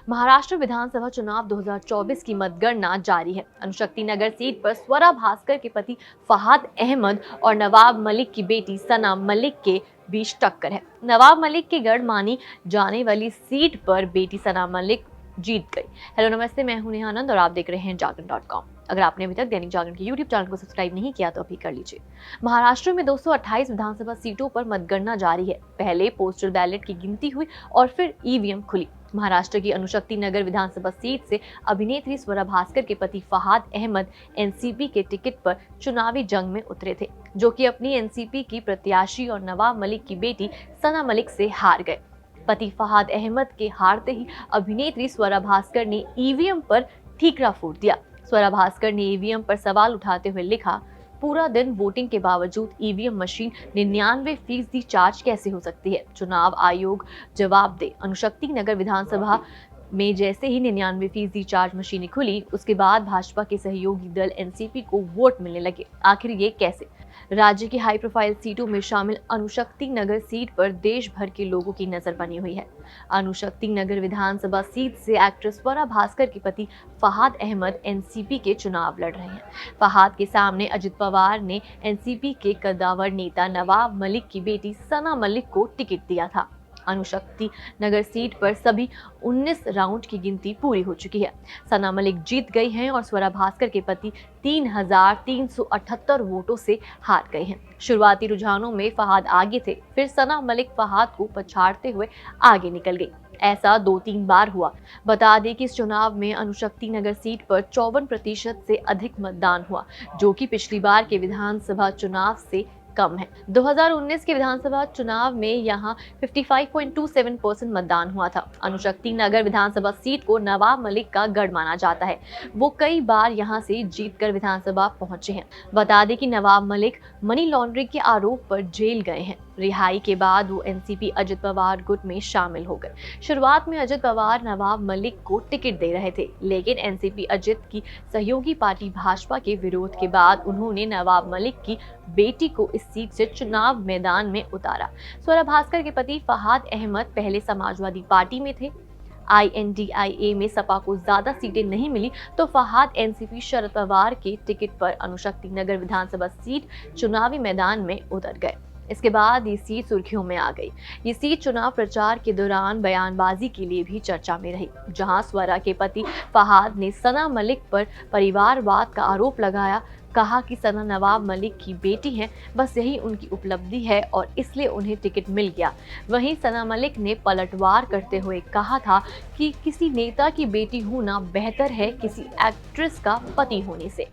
महाराष्ट्र विधानसभा चुनाव 2024 की मतगणना जारी है। अनुशक्ति नगर सीट पर स्वरा भास्कर के पति फहाद अहमद और नवाब मलिक की बेटी सना मलिक के बीच टक्कर है। नवाब मलिक के गढ़ मानी जाने वाली सीट पर बेटी सना मलिक जीत गई। हेलो नमस्ते, मैं हूं नेहा आनंद और आप देख रहे हैं जागरण.com। अगर आपने अभी तक दैनिक जागरण के YouTube चैनल को सब्सक्राइब नहीं किया तो अभी कर लीजिए। महाराष्ट्र में 228 विधानसभा सीटों पर मतगणना जारी है। पहले पोस्टल बैलेट की गिनती हुई और फिर ईवीएम खुली। महाराष्ट्र की अनुशक्ति नगर विधानसभा सीट से अभिनेत्री स्वरा भास्कर के पति फहाद अहमद एनसीपी के टिकट पर चुनावी जंग में उतरे थे, जो कि अपनी एनसीपी की प्रत्याशी और नवाब मलिक की बेटी सना मलिक से हार गए। पति फहाद अहमद के हारते ही अभिनेत्री स्वरा भास्कर ने ईवीएम पर ठीकरा फोड़ दिया। स्वरा भास्कर ने ईवीएम पर सवाल उठाते हुए लिखा, पूरा दिन वोटिंग के बावजूद ईवीएम मशीन 99% चार्ज कैसे हो सकती है? चुनाव आयोग जवाब दे। अनुशक्ति नगर विधानसभा में जैसे ही 99% चार्ज मशीनें खुली, उसके बाद भाजपा के सहयोगी दल एनसीपी को वोट मिलने लगे। आखिर ये कैसे? राज्य की हाई प्रोफाइल सीटों में शामिल अनुशक्ति नगर सीट पर देश भर के लोगों की नजर बनी हुई है। अनुशक्ति नगर विधानसभा सीट से एक्ट्रेस स्वरा भास्कर के पति फहाद अहमद एनसीपी के चुनाव लड़ रहे हैं। फहाद के सामने अजित पवार ने एनसीपी के कद्दावर नेता नवाब मलिक की बेटी सना मलिक को टिकट दिया था। अनुशक्ति नगर सीट पर सभी 19 राउंड की गिनती पूरी हो चुकी है। सना मलिक जीत गई हैं और स्वरा भास्कर के पति 3,378 वोटों से हार गए हैं। शुरुआती रुझानों में फहाद आगे थे, फिर सना मलिक फहाद को पछाड़ते हुए आगे निकल गई। ऐसा 2-3 बार हुआ। बता दें कि इस चुनाव में अनुशक्ति नगर सीट पर 54% से अधिक मतदान हुआ, जो कि पिछली बार के विधानसभा चुनाव से कम है। 2019 के विधानसभा चुनाव में यहां 55.27% मतदान हुआ था। अनुशक्ति नगर विधानसभा सीट को नवाब मलिक का गढ़ माना जाता है। वो कई बार यहां से जीतकर विधानसभा पहुंचे हैं। बता दें कि नवाब मलिक मनी लॉन्ड्रिंग के आरोप पर जेल गए हैं। रिहाई के बाद वो एनसीपी अजित पवार गुट में शामिल हो गए। शुरुआत में अजित पवार नवाब मलिक को टिकट दे रहे थे, लेकिन एनसीपी अजित की सहयोगी पार्टी भाजपा के विरोध के बाद उन्होंने नवाब मलिक की बेटी को इस सीट से चुनाव मैदान में उतारा। स्वरा भास्कर के पति फहाद अहमद पहले समाजवादी पार्टी में थे। INDIA में सपा को ज्यादा सीटें नहीं मिली तो फहाद एनसीपी शरद पवार के टिकट पर अनुशक्ति नगर विधानसभा सीट चुनावी मैदान में उतर गए। इसके बाद ये सीट सुर्खियों में आ गई। ये सीट चुनाव प्रचार के दौरान बयानबाजी के लिए भी चर्चा में रही, जहां स्वरा के पति फहाद ने सना मलिक पर परिवारवाद का आरोप लगाया। कहा कि सना नवाब मलिक की बेटी हैं, बस यही उनकी उपलब्धि है और इसलिए उन्हें टिकट मिल गया। वहीं सना मलिक ने पलटवार करते हुए कहा था कि किसी नेता की बेटी होना बेहतर है किसी एक्ट्रेस का पति होने से।